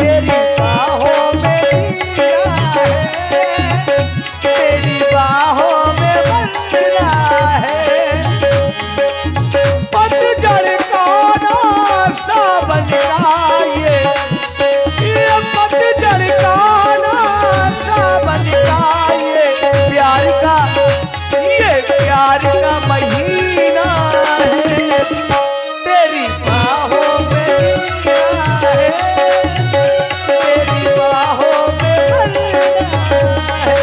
तेरी बाहों में लिया है, तेरी बाहों में बंधना है। पतझड़ का ना सावन का ये पतझड़ का ना सावन का ये प्यार का महीना है। तेरी बाहों में लिया है, तेरी बाहों में बंधना है।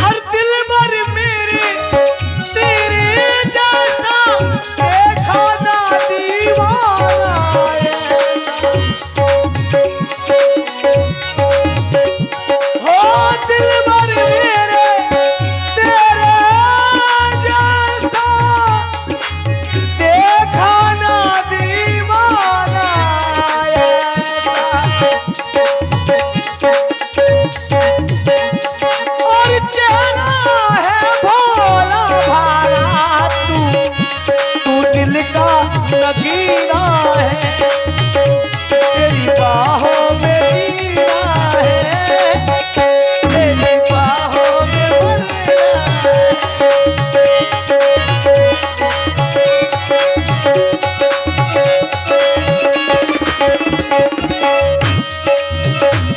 हर दिल भर मेरे तेरे जैसा देखा ना दीवाना हो। दिल भर मेरे तेरे जैसा देखा ना दीवाना और चेहरा है भोला भाला, तू दिल का नगीना है। तेरी बाहों में जीना है, तेरी बाहों में मरना है।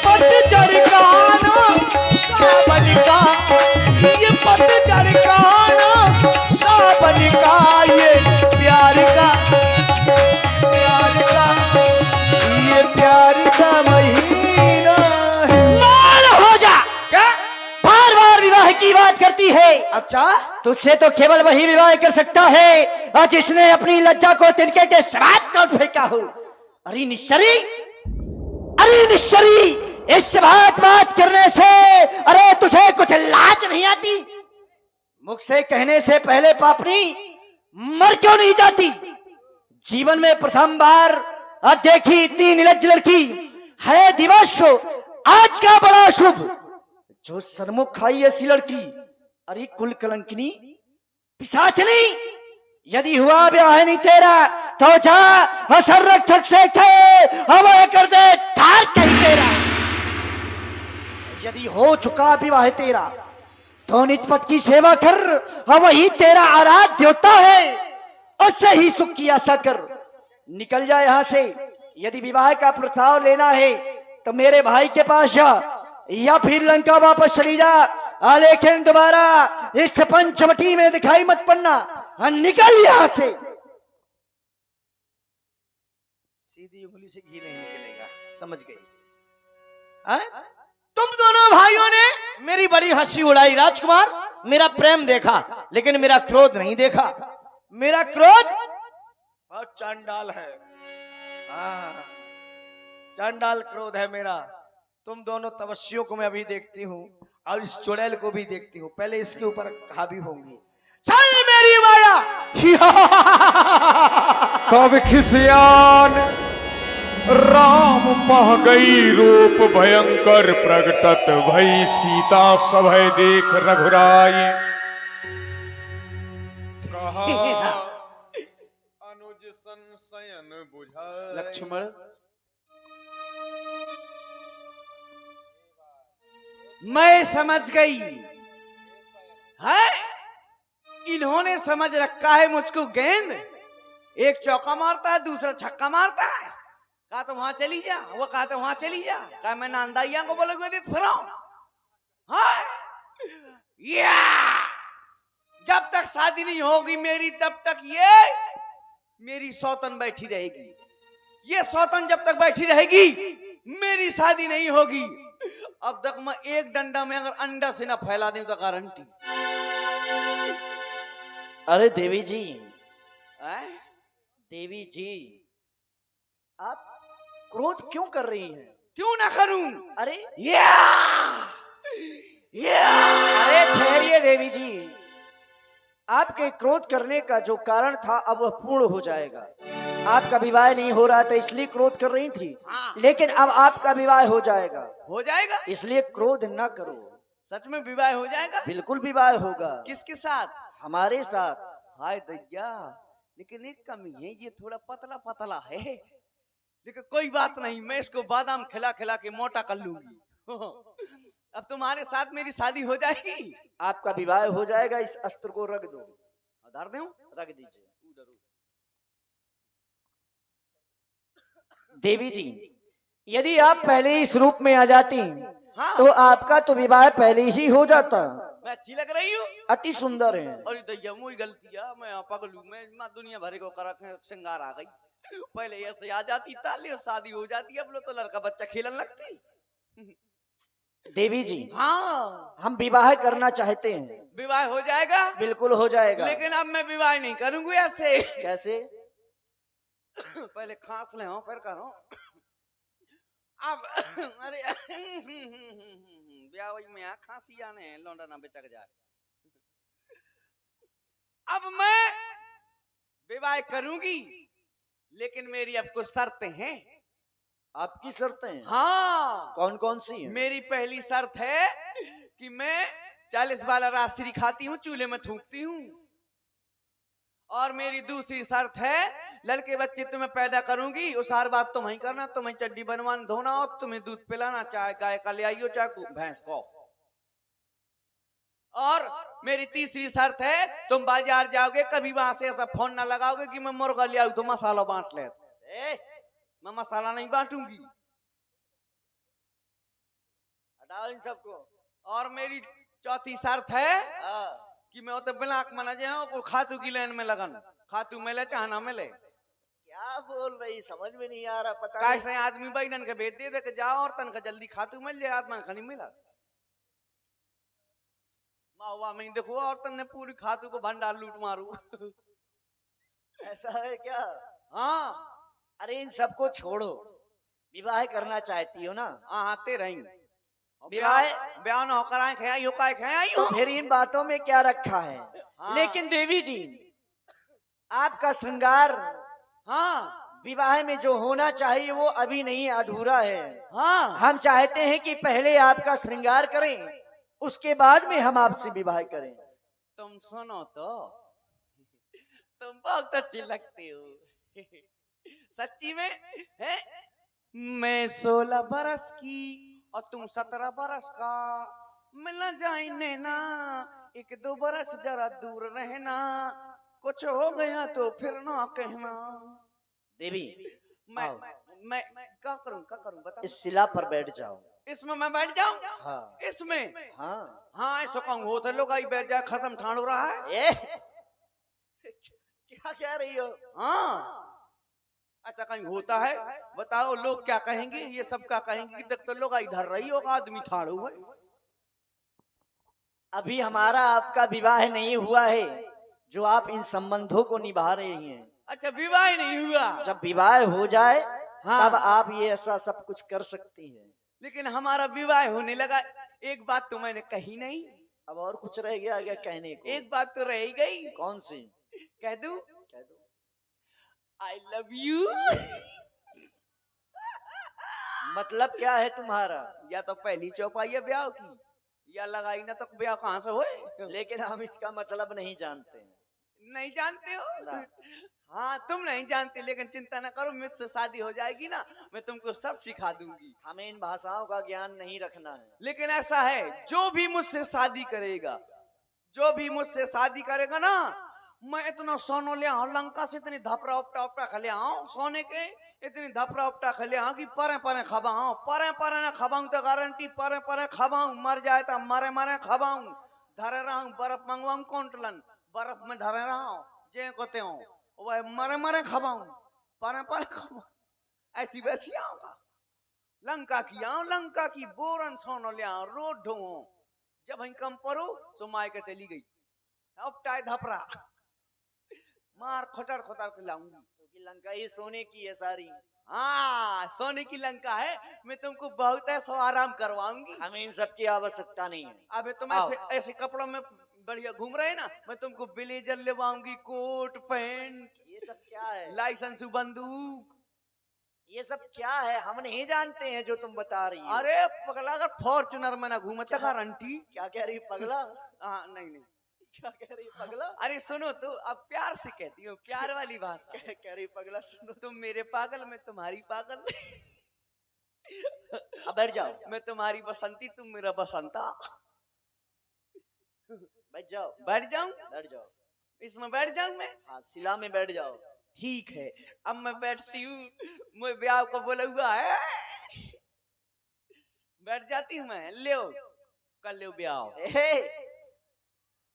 पतझड़ का ना सावन का ये पतझड़ का ना सावन का ये प्यार का ये प्यार का महीना है। मान हो जा। क्या? बार बार विवाह की बात करती है। अच्छा, तुझसे तो केवल वही विवाह कर सकता है और जिसने अपनी लज्जा को तिनके के सवाद को फेंका हो। अरे निश्चरी, अरे निश्चरी, इस बात करने से अरे तुझे कुछ लाज नहीं आती? मुख से कहने से पहले पापनी मर क्यों नहीं जाती? जीवन में प्रथम बार देखी इतनी निर्लज्ज लड़की है दिवस आज का बड़ा शुभ जो सन्मुख आई ऐसी लड़की। अरे कुल कलंकिनी पिशाचनी, यदि हुआ ब्याह नहीं तेरा तो जा संरक्षक से कहे कर दे ठार कहीं तेरा। यदि हो चुका विवाह तेरा तो निजपत की सेवा कर, वही तेरा आराध्य देवता है, उससे ही सुख की आशा कर। निकल जा यहां से। यदि विवाह का प्रस्ताव लेना है तो मेरे भाई के पास जा या फिर लंका वापस चली जा, लेकिन दोबारा इस पंचवटी में दिखाई मत पड़ना। निकल यहां से। सीधी उंगली से घी नहीं निकलेगा, समझ गई? तुम दोनों भाइयों ने मेरी बड़ी हंसी उड़ाई राजकुमार, मेरा प्रेम देखा लेकिन मेरा क्रोध नहीं देखा। मेरा क्रोध बहुत चांडाल है। हाँ, चांडाल क्रोध है मेरा। तुम दोनों तपस्वियों को मैं अभी देखती हूँ और इस चुड़ैल को भी देखती हूँ, पहले इसके ऊपर हावी होंगी। चल मेरी माया। तब खिसियान राम पह गई रूप भयंकर प्रगटत भई सीता सभय देख रघुराई। कहा अनुज संशयन बुझाई। लक्ष्मण, मैं समझ गई है, इन्होंने समझ रखा है मुझको गेंद। एक चौका मारता है, दूसरा छक्का मारता है। कहा तो वहां चली जा, वो कहा तो वहां चली जा। कहा मैं नांदाइया को बोलोगे फिर या जब तक शादी नहीं होगी मेरी तब तक ये मेरी सौतन बैठी रहेगी। ये सौतन जब तक बैठी रहेगी मेरी शादी नहीं होगी। अब तक मैं एक डंडा में अगर अंडा से ना फैला दूं तो गारंटी। अरे देवी जी, देवी जी, आप क्रोध क्यों कर रही हैं? क्यों ना करूं? अरे या अरे ठहरिए देवी जी, आपके क्रोध करने का जो कारण था अब वह पूर्ण हो जाएगा। आपका विवाह नहीं हो रहा था इसलिए क्रोध कर रही थी, हाँ। लेकिन अब आपका विवाह हो जाएगा, हो जाएगा? इसलिए क्रोध न करो। सच में विवाह हो जाएगा? बिल्कुल विवाह होगा। किसके साथ? हमारे साथ। हाय दैया, लेकिन एक कमी है, ये थोड़ा पतला पतला है, लेकिन कोई बात नहीं, मैं इसको बादाम खिला खिला के मोटा कर लूंगी। अब तुम्हारे साथ मेरी शादी हो जाएगी। आपका विवाह हो जाएगा। इस अस्त्र को रख दो। धर दूं? रख दीजिए। देवी जी, यदि आप पहले इस रूप में आ जाती हाँ। तो आपका तो विवाह पहले ही हो जाता। मैं अच्छी लग रही हूँ? अति सुंदर है। अरे दैया, मुझे गलती है, मैं पगलू, मैं दुनिया भर को कर श्रृंगार आ गई। पहले ऐसे आ जाती ताली, शादी हो जाती, अब लोग तो लड़का बच्चा खेलने लगती। देवी जी, हाँ, हम विवाह करना चाहते हैं। विवाह हो जाएगा? बिल्कुल हो जाएगा। लेकिन अब मैं विवाह नहीं करूंगी ऐसे। कैसे? पहले खांस ले फिर करो। अब अरे ब्याह में खांसी आने लौंडा ना बेचक जाए। अब मैं विवाह करूंगी, लेकिन मेरी अब कुछ शर्तें हैं। आपकी शर्तें? हाँ। कौन कौन सी हैं? मेरी पहली शर्त है कि मैं 40 वाला राशि खाती हूँ, चूल्हे में थूकती हूँ। और मेरी दूसरी शर्त है, लड़के बच्चे तुम्हें पैदा करूंगी, उस हर बात तुम्हें करना, तुम्हें चड्डी बनवान धोना और तुम्हें दूध पिलाना, चाहे गाय का ले आइयो चाहे भैंस को। और मेरी तीसरी शर्त है, तुम बाजार जाओगे कभी वहां से ऐसा फोन ना लगाओगे कि मैं मुर्गा ले आऊं तो मसाला बांट ले। मैं मसाला नहीं बांटूंगी। हटाओ इन सबको। और मेरी चौथी शर्त है कि मैं तो ब्लाक मना जाऊं, खातू की लाइन में लगन, खातू मिले चाहे ना मिले। क्या बोल रही, समझ में नहीं आ रहा। पता कैसे आदमी बैगन के भेज दे के जाओ और तनखा जल्दी खातू मिल जाए, आदमी खनी मिला। मावा में देखो और तन्ने पूरी खातू को भंडार लूट मारू। ऐसा है क्या? हाँ। अरे इन सबको छोड़ो, विवाह करना चाहती हो ना? हाँ, आते रही विवाह ब्याह न होकर आए खाया, यो काय खाया तो फिर इन बातों में क्या रखा है? हाँ। लेकिन देवी जी, आपका श्रृंगार हाँ विवाह में जो होना चाहिए वो अभी नहीं, अधूरा है। हाँ। हम चाहते हैं कि पहले आपका श्रृंगार करें, उसके बाद में हम आपसे विवाह करें। तुम सुनो तो, तुम बहुत अच्छी लगती हो। सच्ची में है? मैं 16 बरस की और तुम 17 बरस का, मिलना जाए ना, 1-2 बरस जरा दूर रहना, कुछ हो गया तो फिर ना कहना। देवी, मैं क्या करूं बताओ। इस शिला पर बैठ जाओ। इसमें मैं बैठ जाऊं? हाँ। इसमें? हाँ। हाँ, ऐसा कहूं हो तो लोग आई बैठ जाए, खसम ठाण हो रहा है। क्या कह रही हो? हाँ, अच्छा कहीं होता है? बताओ लोग क्या कहेंगे, ये सब क्या कहेंगे कि देख तो लोग इधर रही होगा, आदमी ठाड़ू है। अभी हमारा आपका विवाह नहीं हुआ है, जो आप इन संबंधों को निभा रही हैं। अच्छा, विवाह नहीं हुआ? जब विवाह हो जाए हाँ। तब आप ये ऐसा सब कुछ कर सकती हैं। लेकिन हमारा विवाह होने लगा, एक बात तो मैंने कही नहीं। अब और कुछ रह गया क्या कहने को? एक बात तो रह गई। कौन सी? कह दूं? कह दो। I love you. मतलब क्या है तुम्हारा? या तो पहली चौपाई है ब्याह की, या लगाई ना तो ब्याह कहां से होए। लेकिन हम इसका मतलब नहीं जानते हैं। नहीं जानते हो ना। हाँ, तुम नहीं जानते, लेकिन चिंता ना करो, मुझसे शादी हो जाएगी ना, मैं तुमको सब सिखा दूंगी। हमें इन भाषाओं का ज्ञान नहीं रखना है। लेकिन ऐसा है, जो भी मुझसे शादी करेगा, जो भी मुझसे शादी करेगा ना, मैं इतना सोनो ले आऊं, लंका से इतनी धपरा उपटा खले आऊं सोने के, इतनी धपरा उपटा खले आऊं कि परे खबाऊं, परे ना खबाऊं तो गारंटी, परे खबाऊं, मर जाए तो मरे खबाऊं, धरे रहूं, बर्फ मंगवाऊं कौंटलन, बर्फ में धरे रहूं, जे कोते हूं, वह मरे खबाऊं, परे खबाऊं, ऐसी वैसी आऊंगा। लंका की बोरन सोनो ले आऊं, रोड ढोऊं, जब हम कम परो तो माय के चली गई, उपटाए धपरा मार खोटर के लाऊंगी, क्योंकि लंका ही सोने की है सारी। हाँ, सोने की लंका है, मैं तुमको बहुत ऐसा आराम करवाऊंगी। हमें इन सब की आवश्यकता नहीं है। अबे तुम आओ। ऐसे कपड़ों में बढ़िया घूम रहे ना, मैं तुमको ब्लेजर लेवाऊंगी, कोट पैंट। ये ये सब क्या है? लाइसेंस बंदूक। ये सब क्या है? हम नहीं जानते हैं जो तुम बता रही हो। अरे पगला, अगर फॉर्चुनर में ना घूमता गारंटी। क्या कह रही पगला? हाँ नहीं नहीं, क्या कह रही पगला? अरे सुनो तो, अब प्यार से कहती हूँ, प्यार वाली भाषा। क्या कह रही पगला? सुनो, तुम मेरे पागल, मैं तुम्हारी पागल। अब बैठ जाओ, मैं तुम्हारी बसंती, तुम मेरा बसंता। बैठ जाओ, बैठ जाऊं? बैठ जाओ। इसमें बैठ जाऊं मैं? हाँ, सिला में बैठ जाओ। ठीक है, अब मैं बैठती हूँ। मैं ब्याह को बोला हुआ है, बैठ जाती हूँ मैं। ले कर ले ब्याह।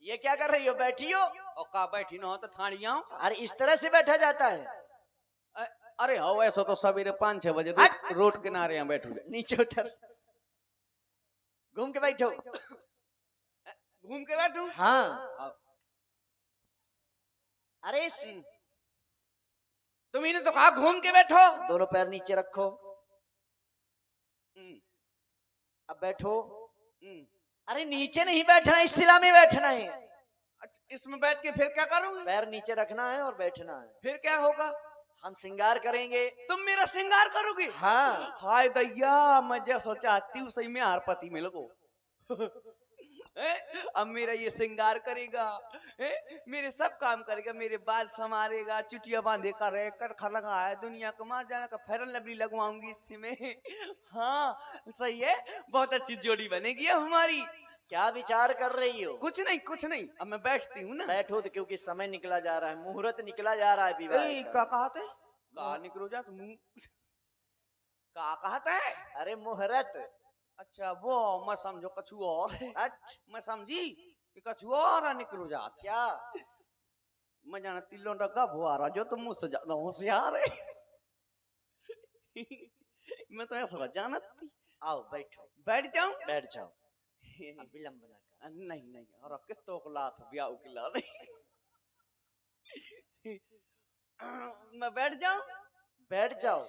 ये क्या कर रही हो? बैठी हो? और का बैठी ना हो तो ठाणी आऊं? अरे इस तरह से बैठा जाता है? अरे हो, ऐसा तो सवेरे 5-6 बजे हट! रोड किनारे यहाँ बैठू। नीचे उतर, घूम के बैठो। घूम के बैठू? हाँ। अरे तुम ही तो कहा घूम के बैठो। दोनों पैर नीचे रखो, हम्म, अब बैठो। हम्म। अरे नीचे नहीं बैठना है, इस सिला में बैठना है। अच्छा, इसमें बैठ के फिर क्या करूंगी? पैर नीचे रखना है और बैठना है। फिर क्या होगा? हम श्रृंगार करेंगे। तुम मेरा श्रृंगार करोगी? हाँ। हाय दैया, मैं जैसा चाहती हूँ सही में हार पति मिल गो। अब मेरा ये श्रृंगार करेगा, मेरे सब काम करेगा, मेरे बाल संवारेगा, चुटिया बांधे का रहे, करखा लगा है, दुनिया को मार जाने का फेरन लवली लगवाऊंगी इसमें। हाँ सही है, बहुत अच्छी जोड़ी बनेगी अब हमारी। क्या विचार कर रही हो? कुछ नहीं कुछ नहीं, अब मैं बैठती हूँ ना। बैठो तो, क्योंकि समय निकला जा रहा है, मुहूर्त निकला जा रहा है विवाह का। क्या कहते? कहा निकलो जा तुम। क्या कहता है? अरे मुहूर्त। अच्छा वो मैं समझो कछु और है। अच्छा, मैं समझी कि कछु और निकलो जात। क्या? मैं जाना तिल्लो डगा भुआरा जो तुम मुझसे ज्यादा होशियार है। मैं तो ऐसा जानत थी। आओ बैठो। बैठ जाऊं? बैठ जाओ, अब विलंब ना कर। नहीं नहीं, और कितो को लात ब्याह के ला मैं बैठ जाऊं? बैठ जाओ।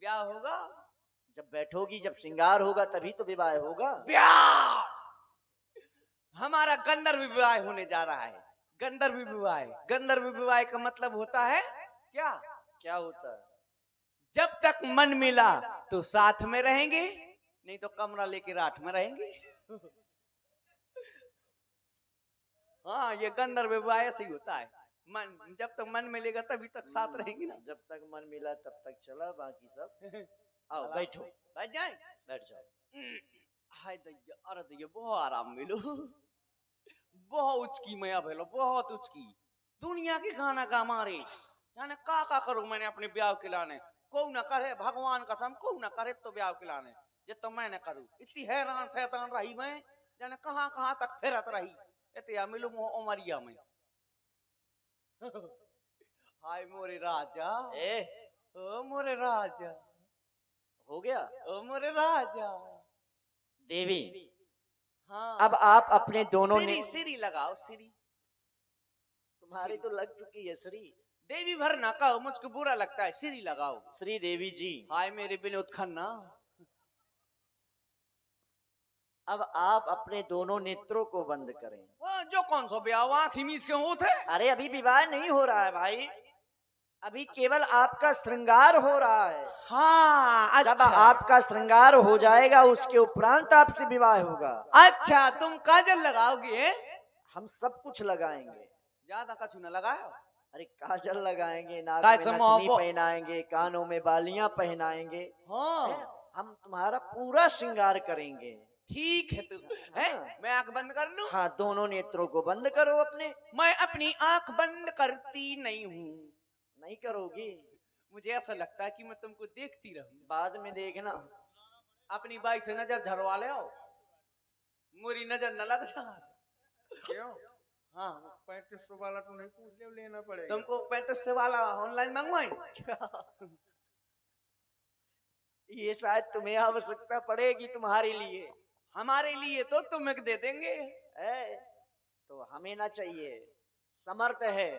ब्याह होगा जब बैठोगी, जब श्रृंगार होगा तभी तो विवाह होगा। ब्याह। हमारा गंधर्व विवाह होने जा रहा है। गंधर्व विवाह। गंधर्व विवाह का मतलब होता है क्या? क्या होता है? जब तक मन मिला तो साथ में रहेंगे, नहीं तो कमरा लेके रात में रहेंगे। हाँ, ये गंधर्व विवाह ऐसे ही होता है। मन जब तक मन मिलेगा तभी तक साथ रहेंगे ना। जब तक मन मिला तब तक चला, बाकी सब। आओ बैठो। बैठ जाए? बैठ जाओ। हाय दैया, अरे दैया बहुत आराम मिलो। बहुत उचकी मया भेलो, बहुत उचकी। दुनिया के गाना गा मारे जाने का करूं मैंने अपने ब्याह के लाने। को न करे, भगवान कसम को न करे तो ब्याह के लाने जे तो मैं न करूं। इतनी हैरान शैतान रही मैं, जाने कहां कहां तक फिरत रही। इतिया मिलू मोह उमरिया में। हाय मोरे राजा, ओ मोरे राजा, हो गया? ओ मोरे राजा। देवी, हाँ, अब आप अपने दोनों ने, सिरी लगाओ सिरी। तुम्हारी तो लग चुकी है श्री। देवी भर ना कहो, मुझको बुरा लगता है, सिरी लगाओ। श्री देवी जी, हाय मेरे विनोद खन्ना। अब आप अपने दोनों नेत्रों को बंद करें। वो जो कौन सा ब्याह आँख ही मीच के होते? अरे अभी विवाह नहीं हो रहा है भाई, अभी केवल आपका श्रृंगार हो रहा है। हाँ अच्छा। जब आपका श्रृंगार हो जाएगा उसके उपरांत आपसे विवाह होगा। अच्छा, तुम काजल लगाओगे? हम सब कुछ लगाएंगे। ज्यादा कछु न लगाओ। अरे काजल लगाएंगे, नाक काय में समो नथनी वो- पहनाएंगे, कानों में बालियां पहनाएंगे। हाँ हम तुम्हारा पूरा श्रृंगार करेंगे। ठीक है। तू है, मैं आंख बंद कर लूं? हाँ, दोनों नेत्रों को बंद करो अपने। मैं अपनी आंख बंद करती नहीं हूँ। नहीं करोगी? मुझे ऐसा लगता है कि मैं तुमको देखती रहूं। बाद में देखना। अपनी बाई से नजर झरवा ले आओ, मेरी नजर न लग जा। क्यों? हाँ, 3500 वाला तो नहीं पूछ ले, लेना पड़ेगा। तुमको 35 वाला ऑनलाइन मंगवाई? ये शायद तुम्हें आवश्यकता पड़ेगी तुम्हारे लिए। हमारे लिए तो तुम्हें दे देंगे। तो हमें ना चाहिए, समर्थ है।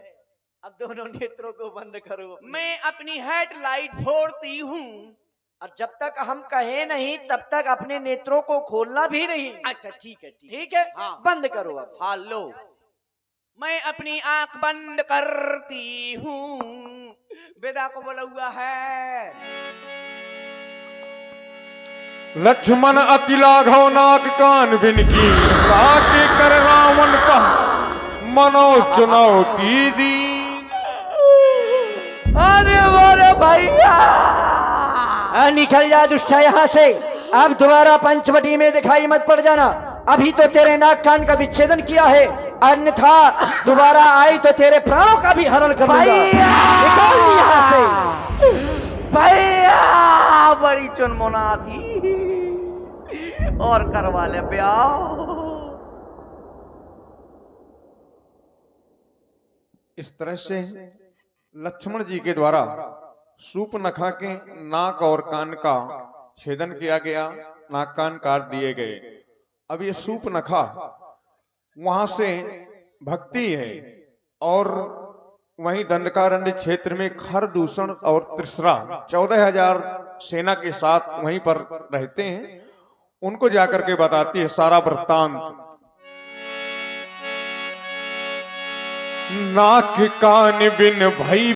अब दोनों नेत्रों को बंद करो। मैं अपनी हेडलाइट फोड़ती हूँ। और जब तक हम कहे नहीं तब तक अपने नेत्रों को खोलना भी नहीं। अच्छा ठीक है, ठीक ठीक है, हाँ। बंद करो अब। हेलो, मैं अपनी आंख बंद करती हूँ। वेदा को बोला हुआ है, लक्ष्मण अति लाघव नाक कान बिनकी, ताके कर रावण का मनो चुनौती दी। अरे वारे भैया, निकल जा दुष्टा यहाँ से। अब दोबारा पंचवटी में दिखाई मत पड़ जाना। अभी तो तेरे नाक कान का विच्छेदन किया है, अन्यथा दोबारा आई तो तेरे प्राणों का भी हरण कर दूंगा। निकल यहाँ से। भैया बड़ी चुनमुना थी, और करवा ले ब्याह। इस तरह से लक्ष्मण जी के द्वारा सूर्पनखा के नाक और कान का छेदन किया गया, नाक कान काट दिए गए। अब ये सूर्पनखा वहां से भक्ति है, और वहीं दंडकारण्य क्षेत्र में खरदूषण और त्रिसरा 14,000 सेना के साथ वहीं पर रहते हैं। उनको जाकर के बताती है सारा वृत्तांत। नाक कान बिन भई